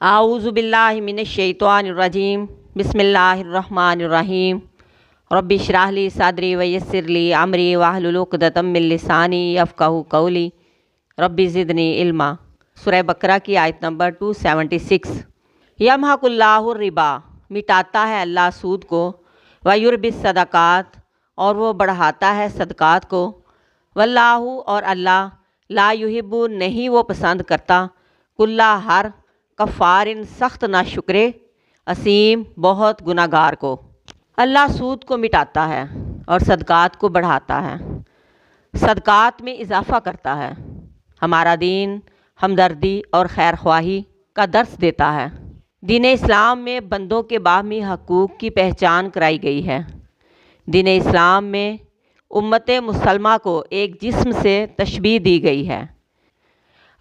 اعوذ باللہ من الشیطان الرجیم بسم اللہ الرحمن الرحیم رب اشرح لی صدری ویسر لی امری واحلل عقدۃ من لسانی یفقہوا قولی رب زدنی علما۔ سورہ بقرہ کی آیت نمبر 276۔ یمحق اللہ الربا، مٹاتا ہے اللہ سود کو، ویربی الصدقات، اور وہ بڑھاتا ہے صدقات کو، واللہ، اور اللہ، لا یحب، نہیں وہ پسند کرتا، کلا، ہر، کفارن، سخت ناشکرے، اسیم، بہت گناہ گار کو۔ اللہ سود کو مٹاتا ہے اور صدقات کو بڑھاتا ہے، صدقات میں اضافہ کرتا ہے۔ ہمارا دین ہمدردی اور خیر خواہی کا درس دیتا ہے۔ دین اسلام میں بندوں کے باہمی حقوق کی پہچان کرائی گئی ہے۔ دین اسلام میں امت مسلمہ کو ایک جسم سے تشبیہ دی گئی ہے۔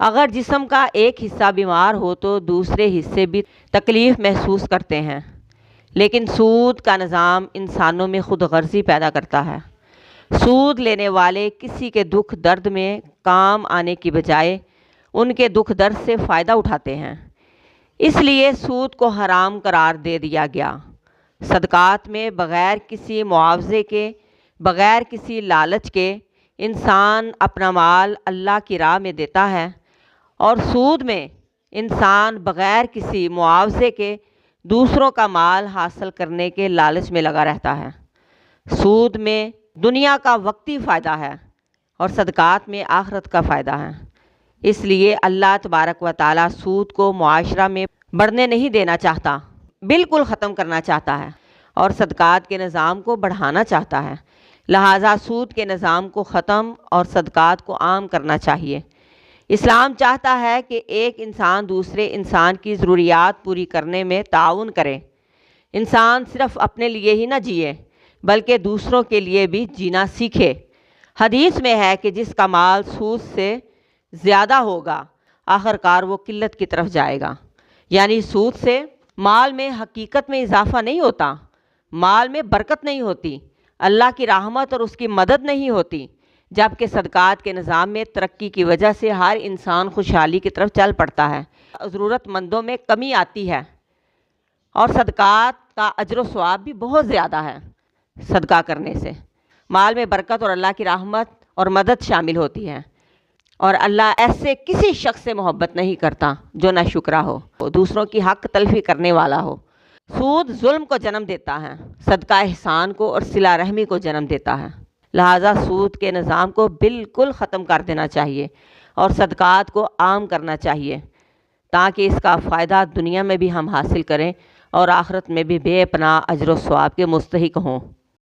اگر جسم کا ایک حصہ بیمار ہو تو دوسرے حصے بھی تکلیف محسوس کرتے ہیں، لیکن سود کا نظام انسانوں میں خود غرضی پیدا کرتا ہے۔ سود لینے والے کسی کے دکھ درد میں کام آنے کی بجائے ان کے دکھ درد سے فائدہ اٹھاتے ہیں، اس لیے سود کو حرام قرار دے دیا گیا۔ صدقات میں بغیر کسی معاوضے کے، بغیر کسی لالچ کے انسان اپنا مال اللہ کی راہ میں دیتا ہے، اور سود میں انسان بغیر کسی معاوضے کے دوسروں کا مال حاصل کرنے کے لالچ میں لگا رہتا ہے۔ سود میں دنیا کا وقتی فائدہ ہے اور صدقات میں آخرت کا فائدہ ہے، اس لیے اللہ تبارک و تعالیٰ سود کو معاشرہ میں بڑھنے نہیں دینا چاہتا، بالکل ختم کرنا چاہتا ہے، اور صدقات کے نظام کو بڑھانا چاہتا ہے۔ لہٰذا سود کے نظام کو ختم اور صدقات کو عام کرنا چاہیے۔ اسلام چاہتا ہے کہ ایک انسان دوسرے انسان کی ضروریات پوری کرنے میں تعاون کرے۔ انسان صرف اپنے لیے ہی نہ جیے بلکہ دوسروں کے لیے بھی جینا سیکھے۔ حدیث میں ہے کہ جس کا مال سود سے زیادہ ہوگا آخر کار وہ قلت کی طرف جائے گا۔ یعنی سود سے مال میں حقیقت میں اضافہ نہیں ہوتا، مال میں برکت نہیں ہوتی، اللہ کی رحمت اور اس کی مدد نہیں ہوتی، جبکہ صدقات کے نظام میں ترقی کی وجہ سے ہر انسان خوشحالی کی طرف چل پڑتا ہے، ضرورت مندوں میں کمی آتی ہے، اور صدقات کا اجر و ثواب بھی بہت زیادہ ہے۔ صدقہ کرنے سے مال میں برکت اور اللہ کی رحمت اور مدد شامل ہوتی ہے، اور اللہ ایسے کسی شخص سے محبت نہیں کرتا جو نہ شکرا ہو، دوسروں کی حق تلفی کرنے والا ہو۔ سود ظلم کو جنم دیتا ہے، صدقہ احسان کو اور صلہ رحمی کو جنم دیتا ہے۔ لہٰذا سود کے نظام کو بالکل ختم کر دینا چاہیے اور صدقات کو عام کرنا چاہیے، تاکہ اس کا فائدہ دنیا میں بھی ہم حاصل کریں اور آخرت میں بھی بے پناہ اجر و ثواب کے مستحق ہوں۔